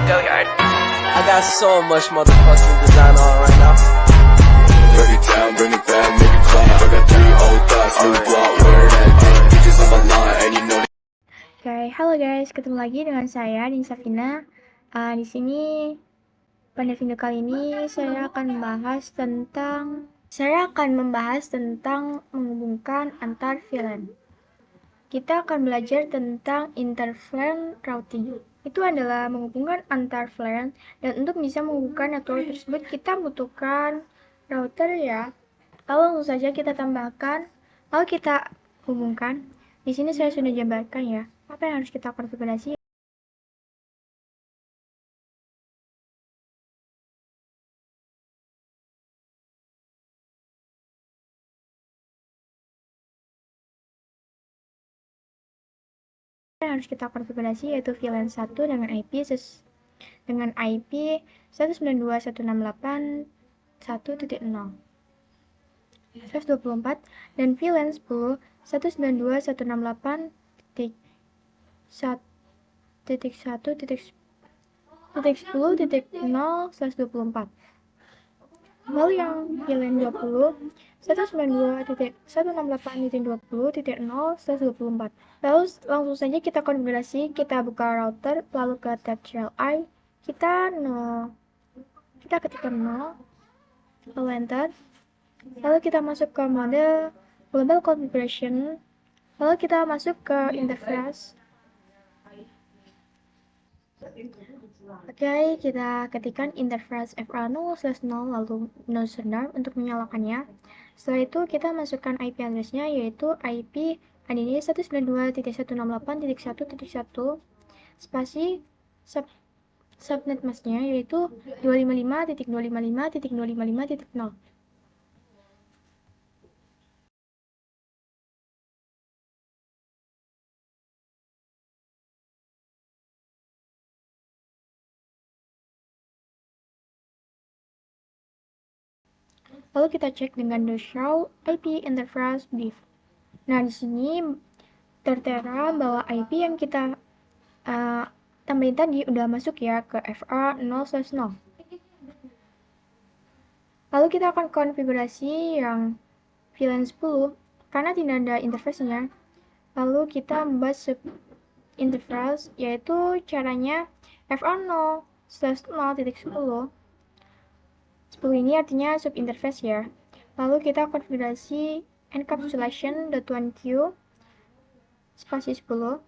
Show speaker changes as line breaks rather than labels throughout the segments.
go yard. I got so much motherfucking design on right now.
Break it down, bring it back, make it clap. I got 3 old thoughts, new block, where that thing. Bitches on my line, and you know.
Oke, halo guys, ketemu lagi dengan saya Din Safina. Di sini pada video kali ini saya akan membahas tentang menghubungkan antar VLAN. Kita akan belajar tentang interVLAN routing. Itu adalah menghubungkan antar VLAN, dan untuk bisa menghubungkan network tersebut kita butuhkan router ya. Lalu langsung saja kita tambahkan, lalu kita hubungkan. Di sini saya sudah jabarkan ya, apa yang harus kita konfigurasi. Yang harus kita konfigurasi yaitu VLAN 1 dengan IP 192.168.1.0 124 dan VLAN 10 192.168.1.10.0/24. Lalu yang VLAN 20 192.168.20.0/24. Lalu langsung saja kita konfigurasi, kita buka router, lalu ke tab CLI, kita ketikkan 0, lalu enter. Lalu kita masuk ke mode global configuration, lalu kita masuk ke interface. Oke, kita ketikkan interface FA0/0 lalu no standard untuk menyalakannya. Setelah itu kita masukkan IP address-nya yaitu IP add 192.168.1.1 spasi subnet mask-nya yaitu 255.255.255.0. Lalu kita cek dengan the show IP interface div. Nah, di sini tertera bahwa IP yang kita tambahin tadi udah masuk ya ke FA0/0. Lalu kita akan konfigurasi yang VLAN 10 karena tidak ada interface-nya. Lalu kita membahas sub interface yaitu caranya FA0/0.10. 10 ini artinya sub interface ya. Lalu kita konfigurasi encapsulation.1q spasi 10.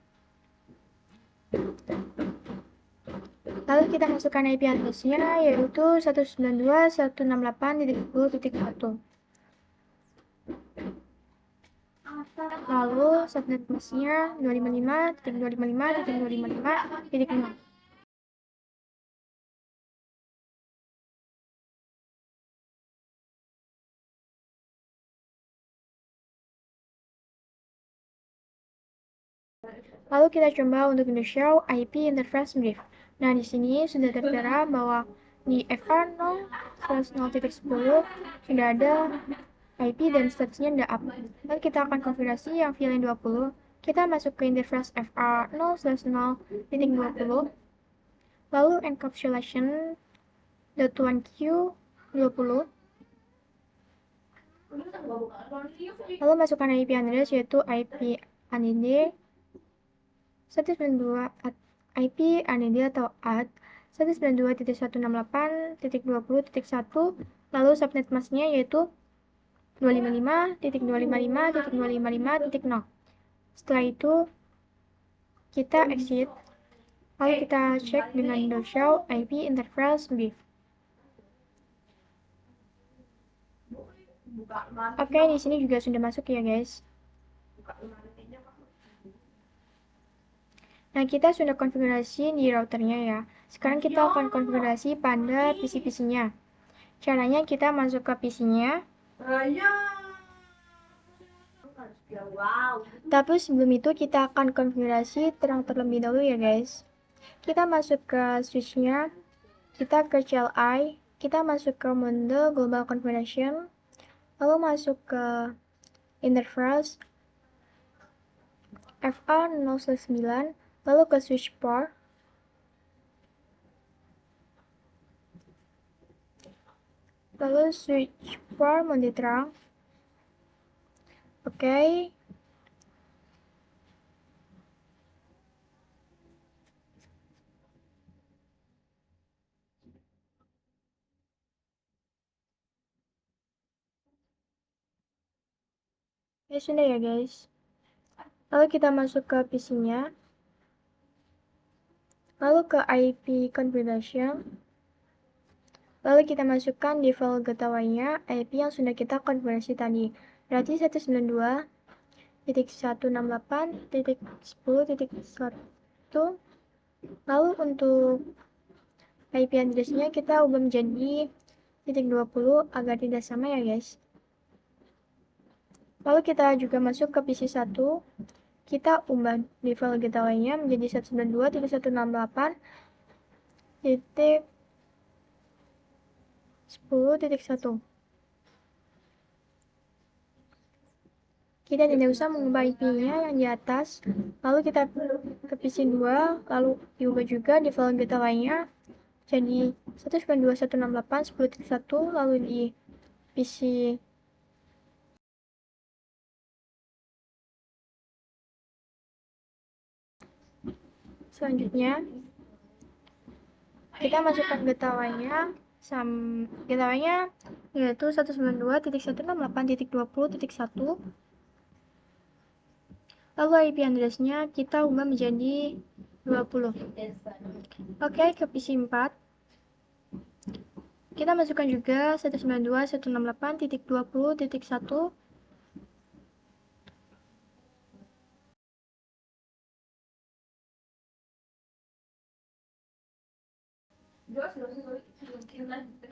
Lalu kita masukkan IP address-nya yaitu 192.168.10.1. Lalu subnet mask-nya 255.255.255.0. Lalu kita coba untuk show IP interface brief. Nah, di sini sudah tertera bahwa di FA0/0.10 sudah ada IP dan statusnya tidak up. Lalu kita akan konfigurasi yang VLAN 20. Kita masuk ke interface FA0/0.20. Lalu encapsulation.1q 20. Lalu masukkan IP address yaitu IP add 192 IP add atau add 192.168.20.1, lalu subnet mask-nya yaitu 255.255.255.0. Setelah itu kita exit, lalu kita cek dengan the show IP interface brief. Oke, di sini juga sudah masuk ya guys. Nah, kita sudah konfigurasi di routernya ya. Sekarang kita akan konfigurasi pada PC-PC-nya. Caranya kita masuk ke PC-nya. Tapi sebelum itu kita akan konfigurasi terang terlebih dahulu ya guys. Kita masuk ke switch-nya. Kita ke CLI. Kita masuk ke mode global configuration. Lalu masuk ke interface FA0/9. Lalu ke switch port. lalu switch for mode terang. Oke. Ya sudah ya guys. Lalu kita masuk ke PC-nya. Lalu ke IP configuration. Lalu kita masukkan default gateway-nya IP yang sudah kita konfigurasi tadi. Berarti 192.168.10.1. Lalu untuk IP address-nya kita ubah menjadi .20 agar tidak sama ya guys. Lalu kita juga masuk ke PC1. Kita ubah default gateway-nya menjadi 192.168.10.1. Kita tidak usah mengubah IP-nya yang di atas. Lalu kita ke PC2, lalu diubah juga default gateway-nya jadi 192.168.10.1, lalu di PC selanjutnya kita masukkan gateway-nya yaitu 192.168.20.1. lalu IP address-nya kita ubah menjadi 20. Oke, ke PC4 kita masukkan juga 192.168.20.1.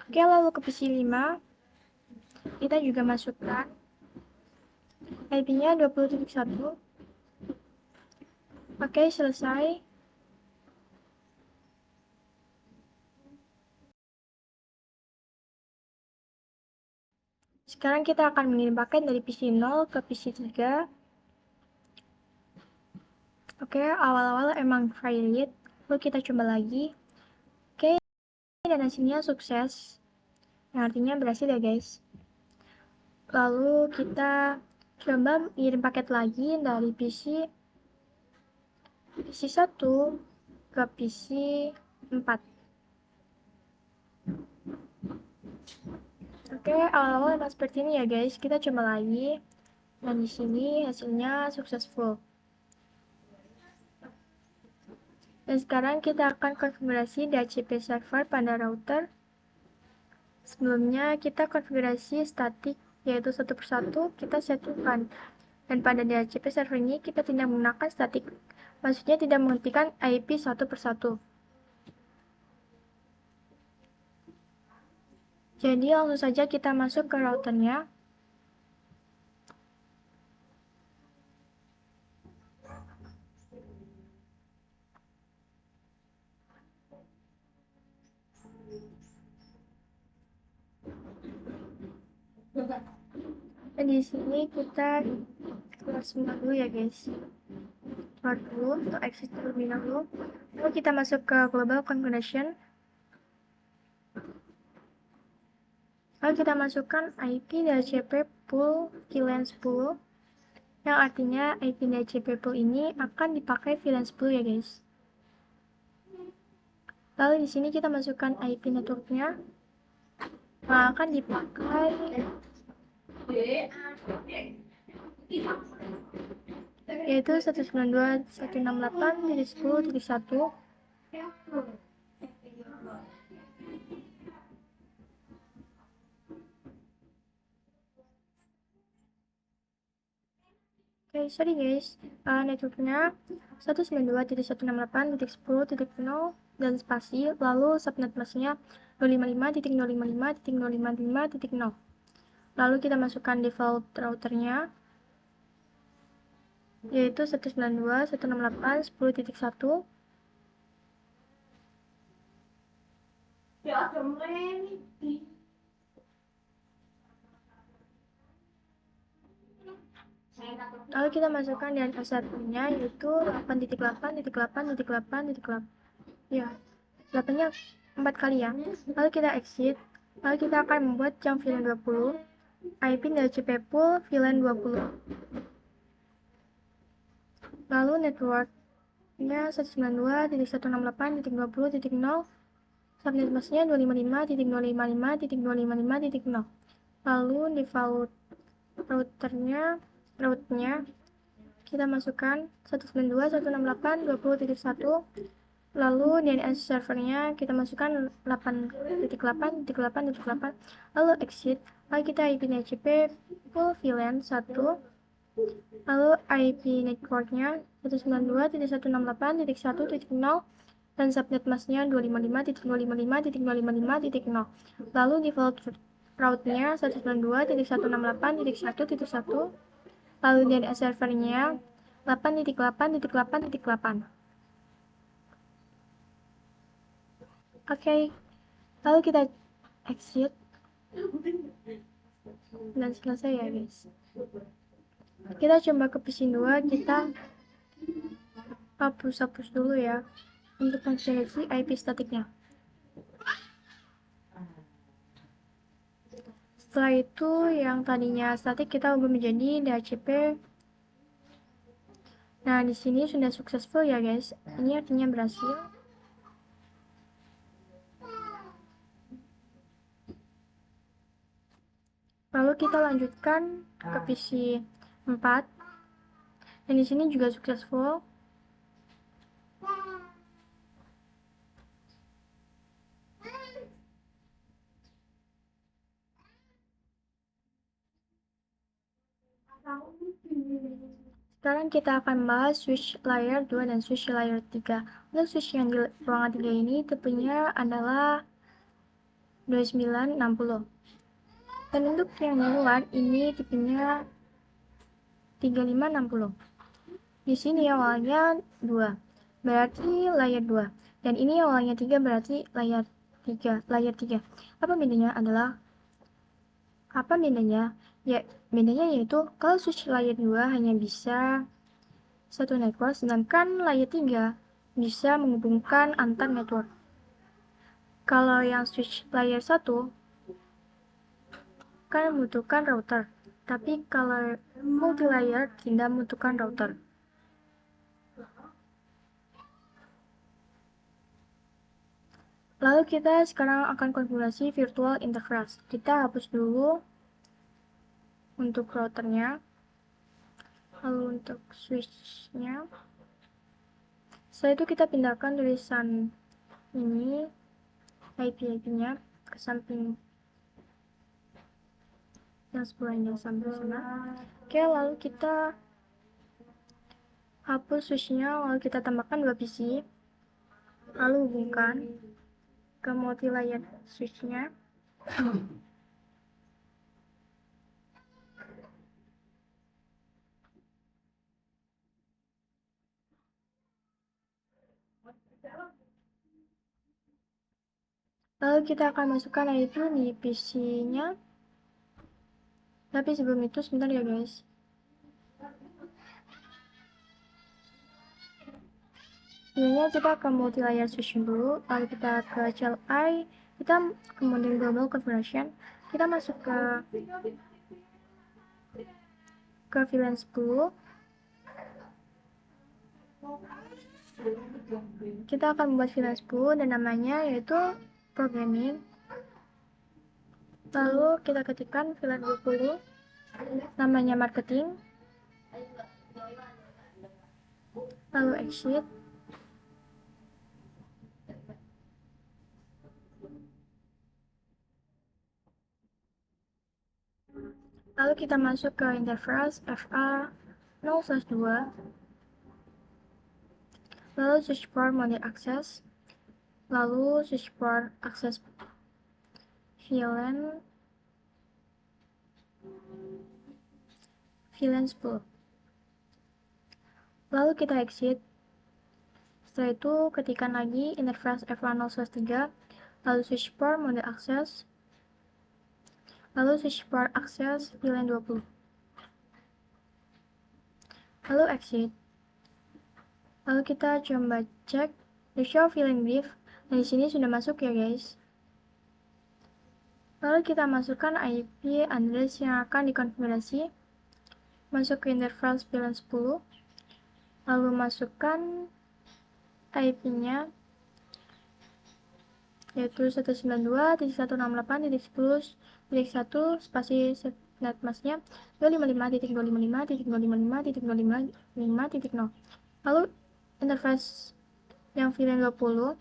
Oke, lalu ke PC5 kita juga masukkan IP-nya 20.1. Oke, selesai. Sekarang kita akan mengirim paket dari PC0 ke PC3. Oke, awal-awal emang failed. Lalu kita coba lagi. Oke, dan hasilnya sukses. Yang artinya berhasil ya guys. Lalu kita coba mengirim paket lagi dari PC1 ke PC4. Oke, awal-awal emang seperti ini ya guys. Kita coba lagi. Dan di sini hasilnya successful. Dan sekarang kita akan konfigurasi DHCP server pada router. Sebelumnya kita konfigurasi statik, yaitu satu persatu kita setupkan. Dan pada DHCP server ini kita tidak menggunakan statik, maksudnya tidak menghentikan IP satu persatu. Jadi langsung saja kita masuk ke routernya. Dan di sini kita keluar semua dulu ya guys. Keluar dulu untuk exit terlebih dahulu. Lalu kita masuk ke global configuration. Lalu kita masukkan IP DHCP pool VLAN 10, yang artinya IP DHCP pool ini akan dipakai VLAN 10 ya guys. Lalu di sini kita masukkan IP networknya yang akan dipakai yaitu 192.168.10.1. Oke, sorry guys, networknya 192.168.10.0 dan spasi, lalu subnet masknya 055.055.055.0. Lalu kita masukkan default routernya yaitu 192.168.10.1. Lalu kita masukkan dan password-nya yaitu 8.8.8.8.8. Ya, 8-nya 4 kali ya. Lalu kita exit. Lalu kita akan membuat jam VLAN 20, IP DHCP pool VLAN 20. Lalu networknya 192.168.20.0, subnet masknya 255.255.255.0. Lalu default routnya kita masukkan 192.168.20.1. Lalu DNS servernya kita masukkan 8.8.8.8. Lalu exit. Lalu kita IP DHCP full VLAN 1. Lalu IP networknya 192.168.1.0 dan subnet masknya 255.255.255.0. Lalu default route-nya 192.168.1.1. Lalu DNS servernya 8.8.8.8. Oke, lalu kita exit dan selesai ya guys. Kita coba ke PC 2, kita hapus dulu ya untuk menseleksi IP statiknya. Setelah itu yang tadinya statik kita ubah menjadi DHCP. Nah, di sini sudah successful ya guys. Ini artinya berhasil. Lalu kita lanjutkan ke PC 4. Dan di sini juga successful. Sekarang kita akan bahas switch layer 2 dan switch layer 3. Untuk switch yang di ruangan 3 ini tipenya adalah 2960. Dan untuk yang di luar ini tipenya 3560. Di sini awalnya 2, berarti layer 2. Dan ini awalnya 3, berarti layer 3. Apa bedanya? Ya, bedanya yaitu kalau switch layer 2 hanya bisa satu network, sedangkan layer 3 bisa menghubungkan antar network. Kalau yang switch layer 1 kan membutuhkan router, tapi kalau multi layer tidak membutuhkan router. Lalu kita sekarang akan konfigurasi virtual interface. Kita hapus dulu untuk routernya, lalu untuk switchnya. Setelah itu kita pindahkan tulisan ini IP-nya ke samping yang sebelahnya sampai sana. Oke, lalu kita hapus switchnya, lalu kita tambahkan 2 PC, lalu hubungkan ke multi layer switchnya. Lalu kita akan masukkan IP di PC-nya. Tapi sebelum itu sebentar ya guys. Sebenarnya kita ke multi layer switch dulu, lalu kita ke CLI, kita kemudian global configuration, kita masuk ke VLAN 10. Kita akan membuat VLAN 10 dan namanya yaitu programming. Lalu kita ketikkan VLAN 20, namanya marketing. Lalu exit. Lalu kita masuk ke interface FA 0/2. Lalu switch port mode access. Lalu switch port access VLAN 10. Lalu kita exit. Setelah itu ketikkan lagi interface F10/3, lalu switch port mode access, lalu switch port access VLAN 20. Lalu exit. Lalu kita coba cek the show VLAN brief. Nah, di sini sudah masuk ya guys. Lalu kita masukkan IP address yang akan dikonfigurasi, masuk ke interface VLAN 10, lalu masukkan IP-nya yaitu 192.168.10.1 spasi subnet masknya 255.255.255.255.0. Lalu interface yang VLAN 20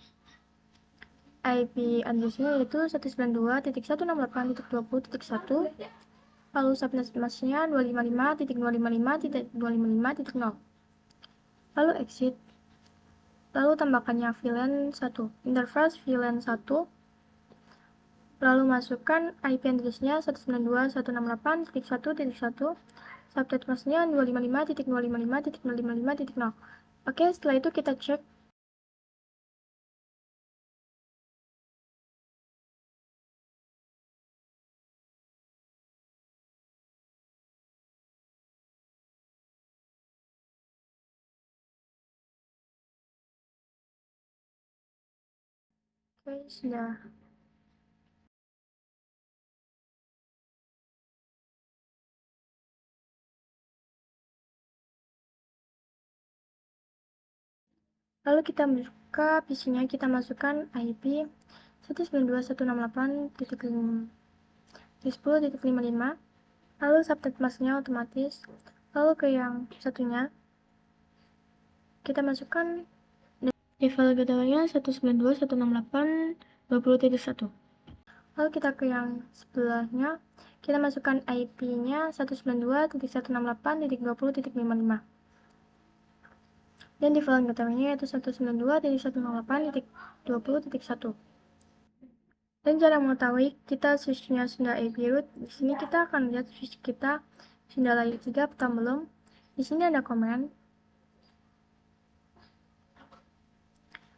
IP address-nya yaitu 192.168.20.1, lalu subnet masknya 255.255.255.0. Lalu exit, lalu tambahkannya VLAN 1, interface VLAN 1, lalu masukkan IP address-nya 192.168.1.1, subnet masknya 255.255.255.0. Oke, setelah itu kita cek. Oke, sudah. Lalu kita buka PC-nya, kita masukkan IP 192.168.10.55, lalu subnet masknya otomatis. Lalu ke yang satunya, kita masukkan default gateway-nya 192.168.20.1. Lalu kita ke yang sebelahnya, kita masukkan IP-nya 192.168.20.55. Dan default gateway-nya yaitu 192.168.20.1. Dan cara mengetahui kita switch-nya sudah IP root, di sini kita akan lihat switch kita sudah layer 3 atau belum. Di sini ada komen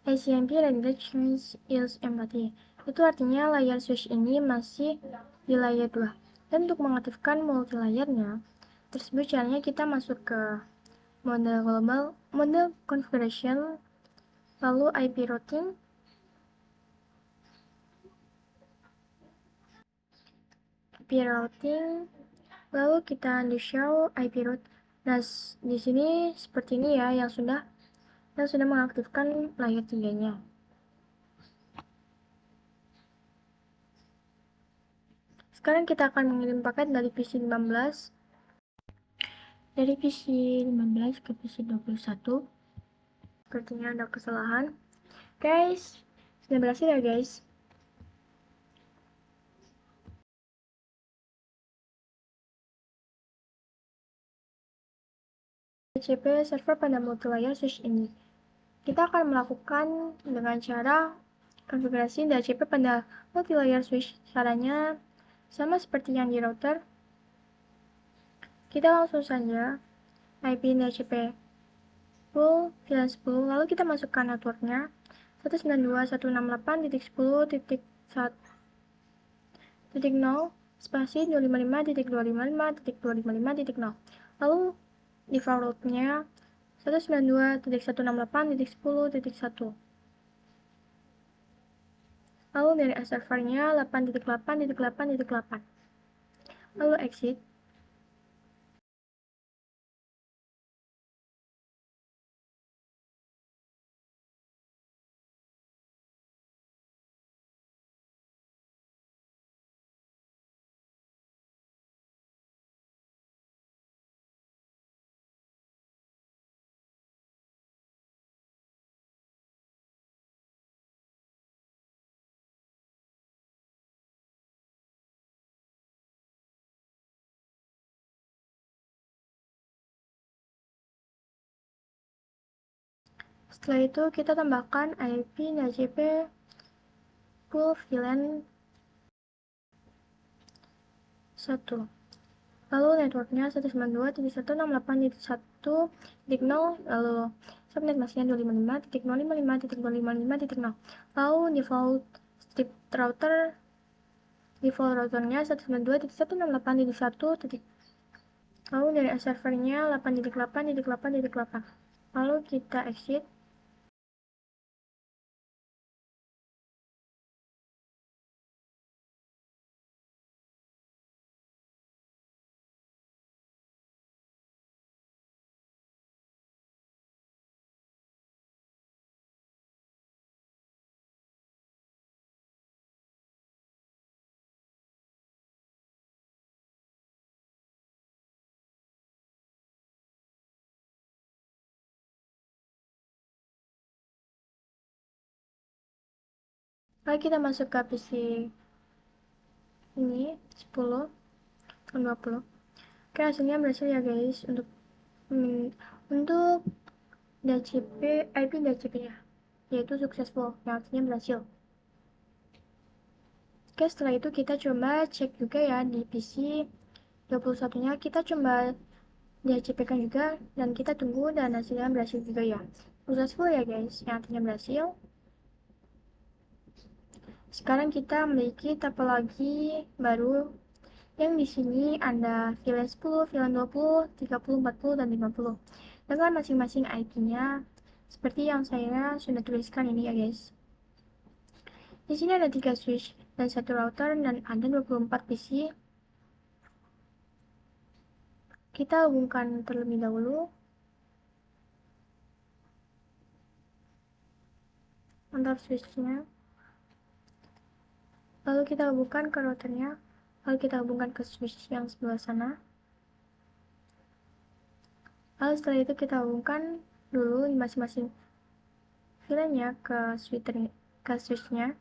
ICMP ready change is empty. Itu artinya layer switch ini masih di layer 2. Dan untuk mengaktifkan multi layernya tersebut, caranya kita masuk ke model global, model configuration, lalu IP routing, lalu kita undo show IP root. Nah, di sini seperti ini ya yang sudah mengaktifkan layer 3-nya. Sekarang kita akan mengirim paket dari PC 15 ke PC 21. Sepertinya ada kesalahan. Guys, sudah berhasil ya guys. DHCP server pada multi-layer switch ini. Kita akan melakukan dengan cara konfigurasi DHCP pada multi-layer switch. Caranya sama seperti yang di router. Kita langsung saja IP DHCP full VLAN 10, lalu kita masukkan networknya 192.168.10.0 spasi 255.255.255.0. Lalu default route-nya 192.168.10.1. Lalu dari servernya 8.8.8.8. Lalu exit. Setelah itu kita tambahkan IP DHCP full VLAN 1. Lalu networknya 192.168.1.0, lalu subnet masknya 255.055.255.0. Lalu default routernya 192.168.1. Lalu dari servernya 8.8.8.8. Lalu kita exit. Lalu kita masuk ke PC ini 10 dan 20. Oke, hasilnya berhasil ya guys untuk DHCP IP DHCP-nya, yaitu successful, yang artinya berhasil. Oke, setelah itu kita coba cek juga ya di PC 21-nya, kita coba DHCP-kan juga dan kita tunggu dan hasilnya berhasil juga ya. Successful ya guys, yang artinya berhasil. Sekarang kita memiliki topologi baru yang di sini ada VLAN 10, VLAN 20, 30, 40, dan 50 dengan masing-masing IP-nya seperti yang saya sudah tuliskan ini ya guys. Di sini ada 3 switch dan 1 router dan ada 24 PC. Kita hubungkan terlebih dahulu antar switchnya. Lalu kita hubungkan ke routernya. Lalu kita hubungkan ke switch yang sebelah sana. Lalu setelah itu kita hubungkan dulu masing-masing VLAN-nya ke switch-nya.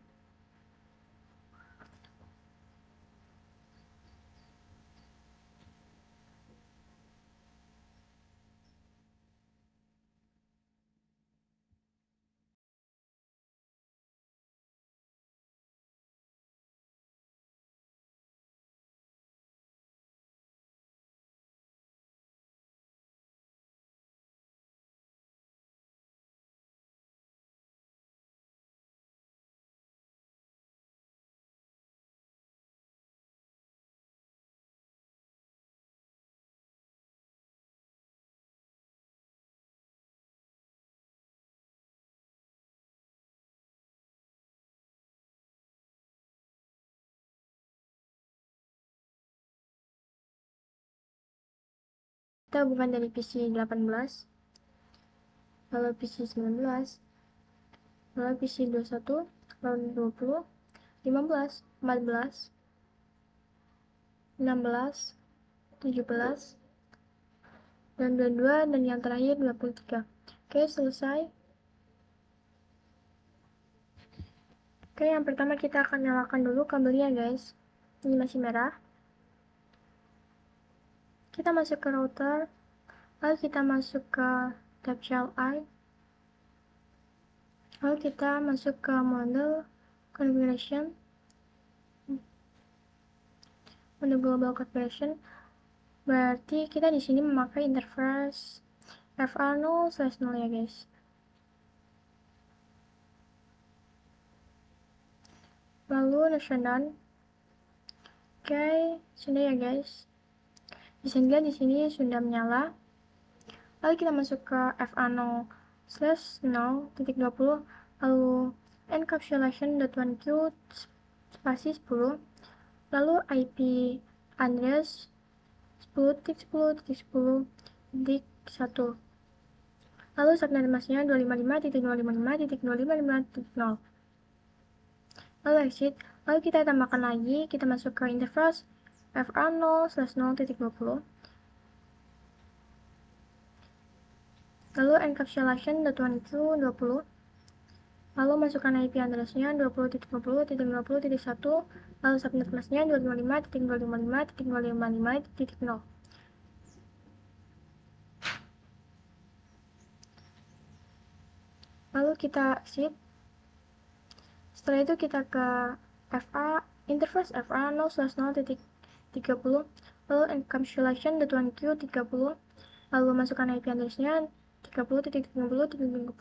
Kita hubungkan dari PC 18, lalu PC 19, lalu PC 21, lalu 20, 15, 14, 16, 17, dan 22, dan yang terakhir 23. Oke, selesai. Oke, yang pertama kita akan nyalakan dulu kabelnya guys. Ini masih merah. Kita masuk ke router, lalu kita masuk ke tab child I, lalu kita masuk ke model configuration, model global configuration. Berarti kita di sini memakai interface FR0/0 ya guys. Lalu national. Oke, sudah ya guys. Bisa dilihat di sini sudah menyala. Lalu kita masuk ke FR0/0.20, lalu encapsulation.1q spasi 10, lalu IP address 10.10.10.1, lalu subnet masknya 255.255.255.0, lalu exit. Lalu kita tambahkan lagi, kita masuk ke interface FR0/0.20, lalu encapsulation.1q20, lalu masukkan IP addressnya 20.20.20.1, lalu subnet masknya 255.255.255.0. Lalu kita exit. Setelah itu kita ke interface FR0/0.30, lalu encapsulation.1q30, lalu masukkan IP addressnya 30.30.30.1,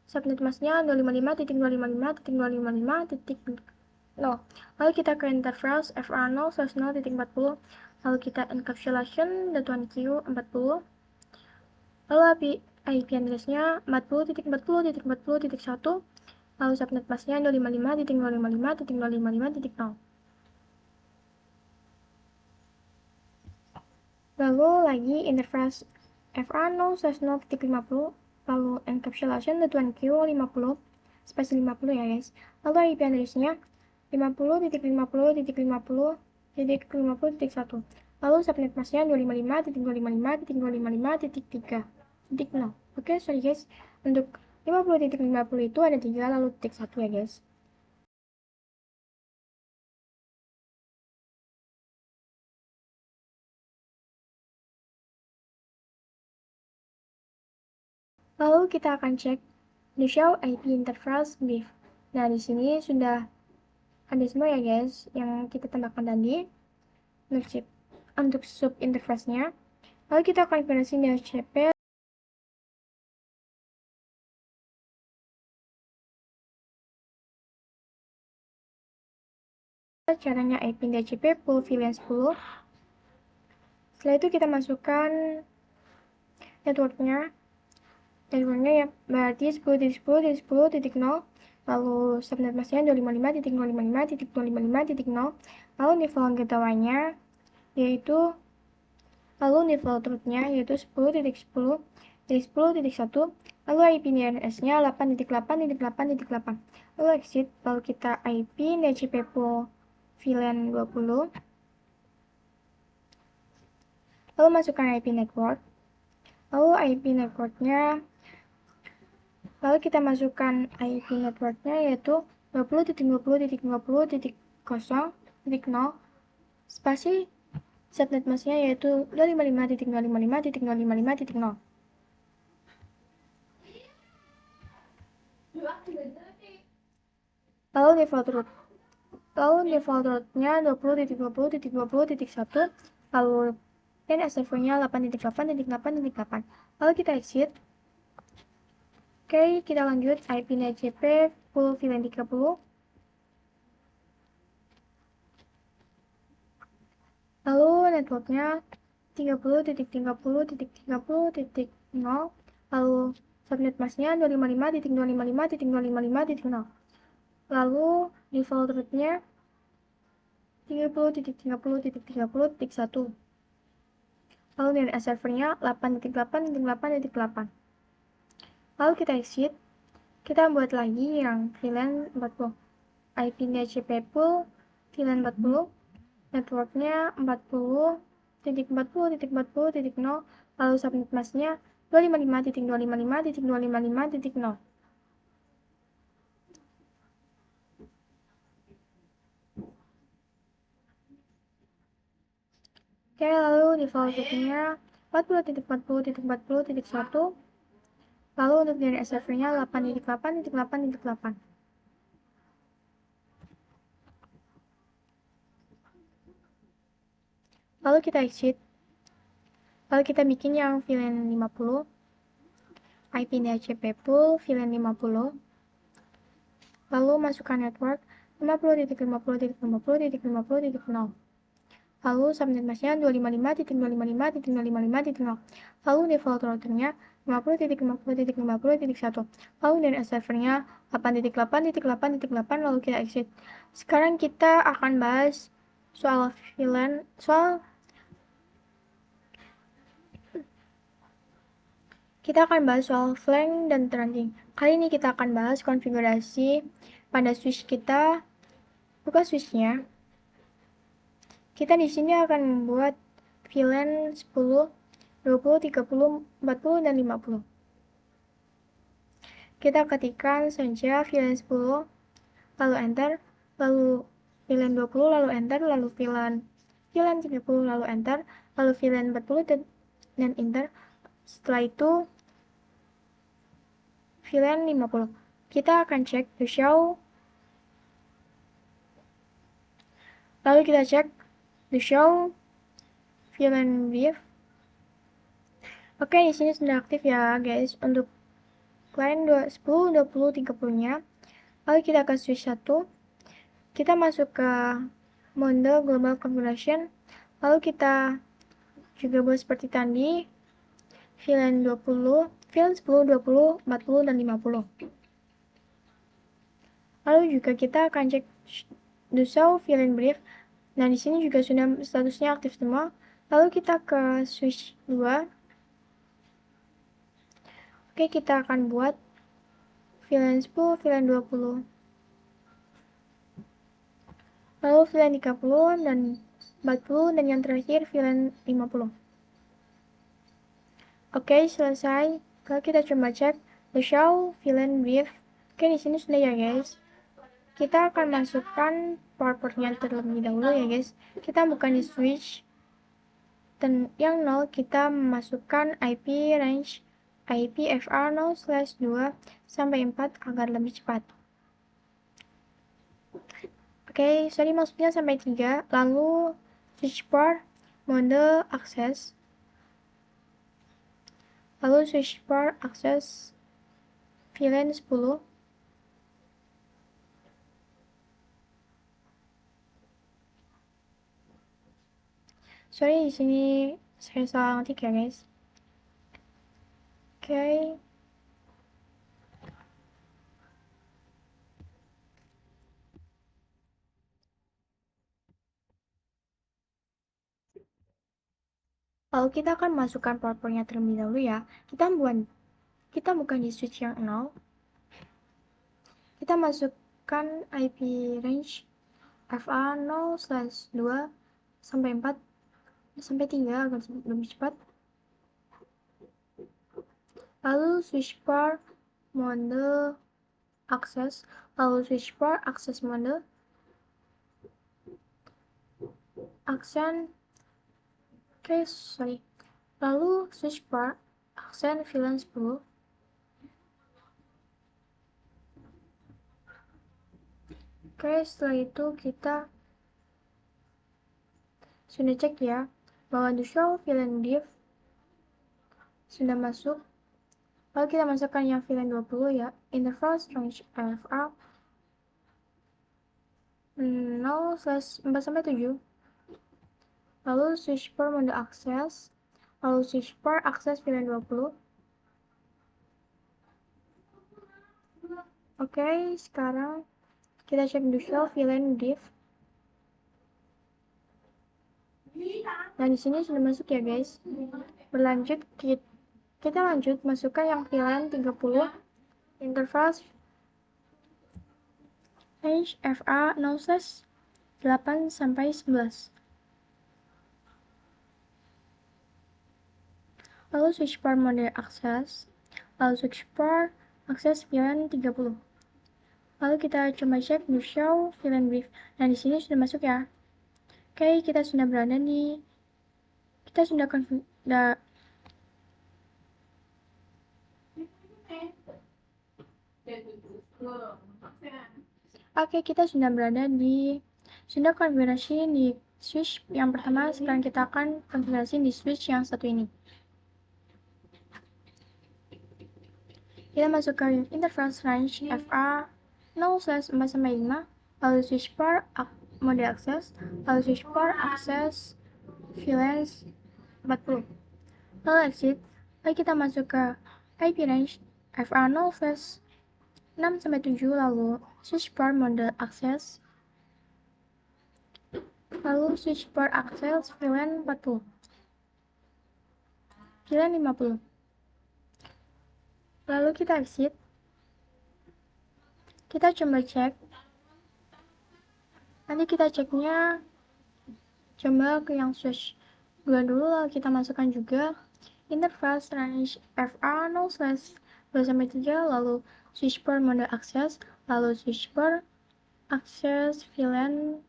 subnet masknya 255.255.255.0. Lalu kita ke interface FR0/0.40, lalu kita encapsulation.1q40, lalu IP addressnya 40.40.40.1, lalu subnet masknya 255.255.255.0. Lalu lagi interface FR0/0.50, lalu encapsulation.1q50 spasi 50 ya guys. Lalu IP addressnya 50.50.50.50.1, lalu subnet masknya 255.255.255.3.0. Oke, sorry guys, untuk 50.50 itu ada 3 lalu titik 1 ya guys. Lalu kita akan cek the show IP interface brief. Nah, di sini sudah ada semua ya guys yang kita tambahkan tadi untuk sub interface-nya. Lalu kita konfigurasi DHCP. Caranya IP DHCP pool VLAN 10. Setelah itu kita masukkan networknya ya berarti 10.10.10.0, lalu subnet masknya 255.055.055.0, lalu level gateway-nya yaitu lalu level truth-nya yaitu 10.10.10.1, lalu IP DNS-nya 8.8.8.8, lalu exit, lalu kita IP DHCP pool VLAN 20, lalu masukkan IP network, lalu IP networknya, lalu kita masukkan IP networknya yaitu 20.20.20.0 spasi subnet masknya yaitu 255.055.055.0. Lalu default root-nya 20.20.20.1, lalu dan servernya 8.8.8.8. Lalu kita exit. Oke, kita lanjut IP DHCP full VLAN 30. Lalu networknya 30.30.30.0, lalu subnet masknya 255.255.255.0, lalu default root-nya 30.30.30.1, lalu DNS servernya 8.8.8.8. Lalu kita exit. Kita buat lagi yang VLAN 40, IP DHCP pool VLAN 40, networknya 40.40.40.0, lalu subnet masknya 255.255.255.0. Oke, lalu default root-nya 40.40.40.1, lalu untuk DNS servernya 8.8.8.8. Lalu kita exit. Lalu kita bikin yang VLAN 50, IP DHCP pool VLAN 50, lalu masukkan network 50.50.50.50.0, lalu subnet masknya 255.255.255.0, lalu default routernya 50.50.50.1, lalu DNS servernya 8.8.8.8, lalu kita exit. Sekarang kita akan bahas soal VLAN, flank dan trunking. Kali ini kita akan bahas konfigurasi pada switch kita. Buka switchnya. Kita di sini akan membuat VLAN 10, 20, 30, 40, dan 50. Kita ketikkan saja VLAN 10, lalu enter, lalu VLAN 20, lalu enter, lalu VLAN 30, lalu enter, lalu VLAN 40 dan enter. Setelah itu VLAN 50. Kita akan cek the show. Lalu kita cek the show VLAN brief. Oke, di sini sudah aktif ya guys untuk client 10, 20, 30-nya. Lalu kita ke switch 1. Kita masuk ke mode global configuration. Lalu kita juga buat seperti tadi VLAN 20, VLAN 10, 20, 40, dan 50. Lalu juga kita akan cek the show VLAN brief. Nah, di sini juga sudah statusnya aktif semua. Lalu kita ke switch 2. Oke, kita akan buat VLAN 10, VLAN 20, lalu VLAN 30 dan 40, dan yang terakhir VLAN 50. Oke, selesai. Kalau kita coba cek the show VLAN brief. Oke, di sini sudah ya guys. Kita akan masukkan port-portnya terlebih dahulu ya guys. Kita buka di switch, dan yang 0 kita masukkan IP range IP FR0/2 sampai 4 agar lebih cepat. Oke, sorry maksudnya sampai 3, lalu switchboard mode akses, lalu switchboard akses VLAN 10, sorry di sini saya salah ngetik ya guys. Oke. Lalu kita akan masukkan powerpointnya terlebih dahulu ya. Kita bukan di switch yang 0. Kita masukkan IP range FA 0/2 sampai 4 sampai 3 agar lebih cepat. Lalu switchboard mode akses, lalu switchboard akses mode aksen lalu switchboard aksen VLAN 10. Setelah itu kita sudah cek ya bahwa the show VLAN div sudah masuk. Lalu kita masukkan yang VLAN 20 ya, interface range FR 0/4-7. Lalu switchboard mode akses, lalu switchboard akses VLAN 20. Oke, sekarang kita cek the show VLAN div. Nah, di sini sudah masuk ya guys. Berlanjut, kita lanjut masukkan yang VLAN 30 interface range FA 0/8-11. Lalu switchboard mode akses, lalu switchboard akses VLAN 30. Lalu kita coba cek the show VLAN brief. Nah, di sini sudah masuk ya. Oke, kita sudah berada di konfigurasi di switch yang pertama. Sekarang kita akan konfigurasi di switch yang satu ini. Kita masukkan interface range FA 0/4-5, lalu switchboard mode akses, lalu switchboard akses VLAN 40. Lalu exit. Lalu kita masuk ke IP range FA 0/6-7, lalu switchboard mode akses, lalu switchboard akses VLAN 40, VLAN 50. Lalu kita exit. Kita coba cek. Nanti kita ceknya coba ke yang switch 2 dulu, lalu kita masukkan juga interface range FA 0/2-3, lalu switchboard mode akses, lalu switchboard akses VLAN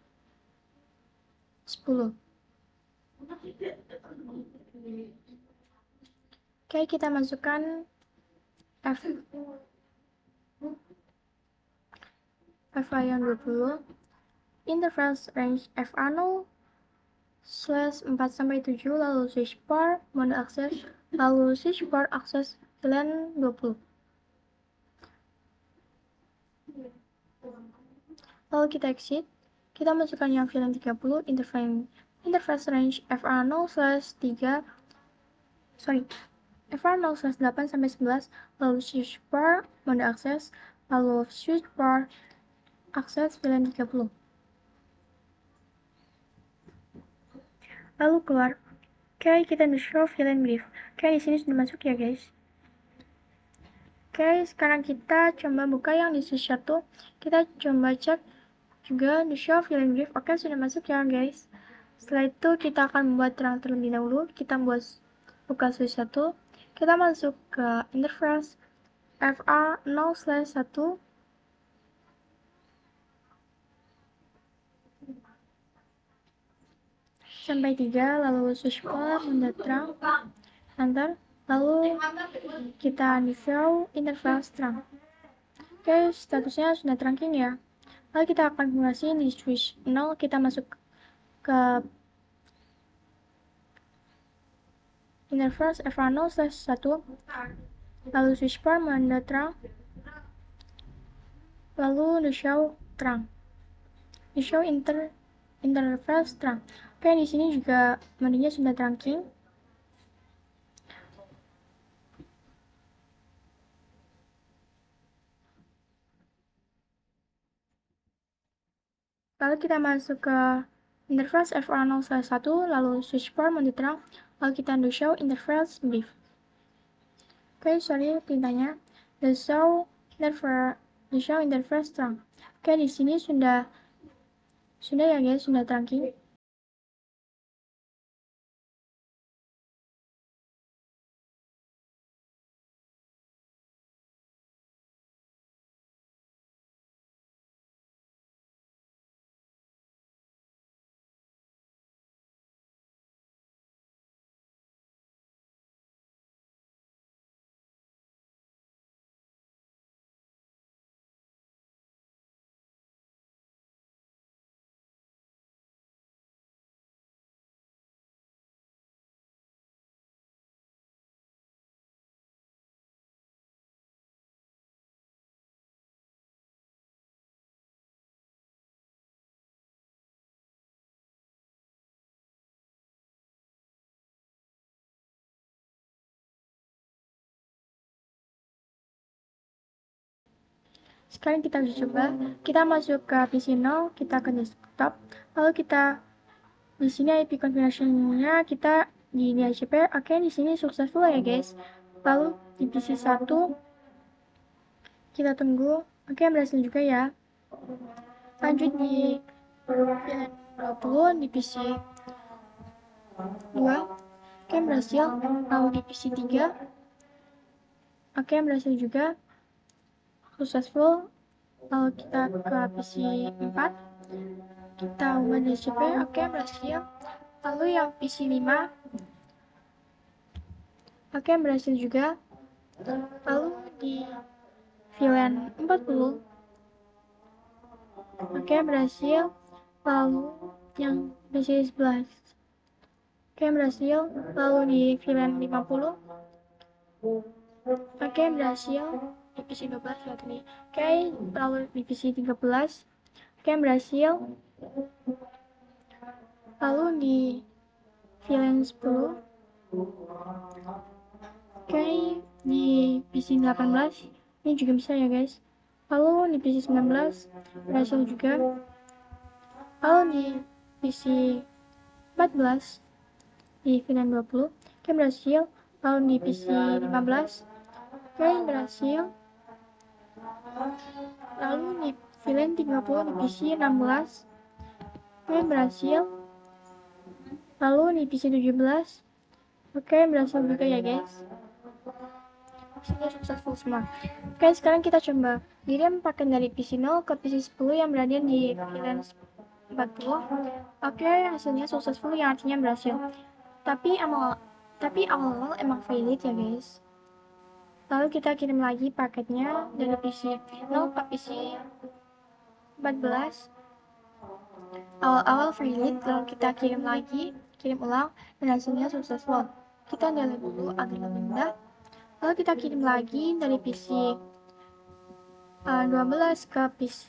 10. Oke, kita masukkan FA yang 20, interface range FA 0/4-7, lalu switchboard mode akses, lalu switchboard akses VLAN 20. Lalu kita exit. Kita masukkan yang VLAN 30, interface range FA 0/8-11, lalu switchboard mode akses, lalu switchboard akses VLAN 30. Lalu keluar. Oke, kita show VLAN brief. Oke, di sini sudah masuk ya guys. Oke, sekarang kita coba buka yang di switch 1. Kita coba cek juga di show VLAN brief. Oke, sudah masuk ya guys. Setelah itu kita akan membuat terang terlebih dahulu. Kita buka switch 1. Kita masuk ke interface FA 0/1 sampai 3, lalu switchboard mode terang, enter. Lalu kita di show interval strong. Oke, statusnya sudah trunking ya. Lalu kita akan konfirmasi di switch 0, kita masuk ke interval f0/1, lalu switch bar mode terang, lalu di show terang, di show interval terang. Oke, di sini juga modenya sudah trunking. Lalu kita masuk ke interval f0/1, lalu switch bar mode terang, lalu kita undo show interval brief. Oke, sorry perintahnya the show interval terang. Oke, di sini sudah ya guys, sudah trunking. Sekarang kita coba, kita masuk ke PC 0, kita ke desktop, lalu kita di sini IP configuration-nya kita di DHCP. Oke, di sini successful ya guys. Lalu di PC 1 kita tunggu. Oke, berhasil juga ya. Lanjut di VLAN 20 di PC 2. Oke, berhasil. Lalu di PC 3. Oke, berhasil juga. Successful. Lalu kita ke PC 4, kita ubah DHCP. Oke, berhasil. Lalu yang PC 5, oke, berhasil juga. Lalu di VLAN 40, oke, berhasil. Lalu yang PC 11, oke, berhasil. Lalu di VLAN 50, oke, berhasil. Di PC 12 ya tadi. Oke, lalu di PC 13, oke, berhasil. Lalu di VLAN 10, oke, di PC 18 ini juga bisa ya guys. Lalu di PC 19 berhasil juga. Lalu di PC 14 di VLAN 20, oke, berhasil. Lalu di PC 15, oke, berhasil. Lalu di VLAN 30 di PC 16, oke, berhasil. Lalu di PC 17, oke, berhasil juga ya guys. Sudah successful semua. Oke, sekarang kita coba kirim paket dari PC 0 ke PC 10 yang berada di VLAN 40. Oke, hasilnya successful, yang artinya berhasil. Tapi awal-awal emang valid ya guys. Lalu kita kirim lagi paketnya dari PC 0 ke PC 14. Awal-awal valid, lalu kita kirim ulang, dan hasilnya successful. Kita nyalain dulu agar lebih mudah. Lalu kita kirim lagi dari PC 12 ke PC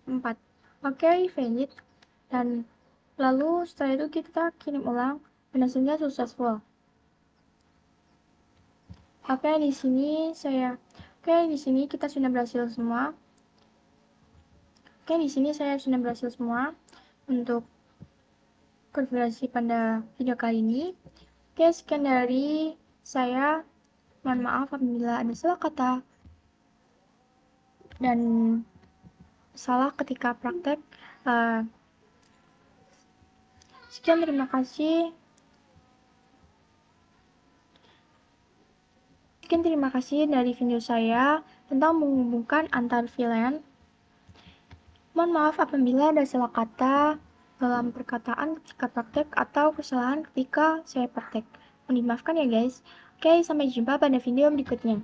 4. Oke, valid. Dan lalu setelah itu kita kirim ulang dan hasilnya successful. Oke, di sini kita sudah berhasil semua. Oke, di sini saya sudah berhasil semua untuk konfigurasi pada video kali ini. Oke, sekian dari saya. Mohon maaf apabila ada salah kata dan salah ketika praktek. Sekian, terima kasih. Sekian, terima kasih dari video saya tentang menghubungkan antar VLAN. Mohon maaf apabila ada salah kata dalam perkataan ketika praktek atau kesalahan ketika saya praktek. Mohon dimaafkan ya guys. Oke, sampai jumpa pada video berikutnya.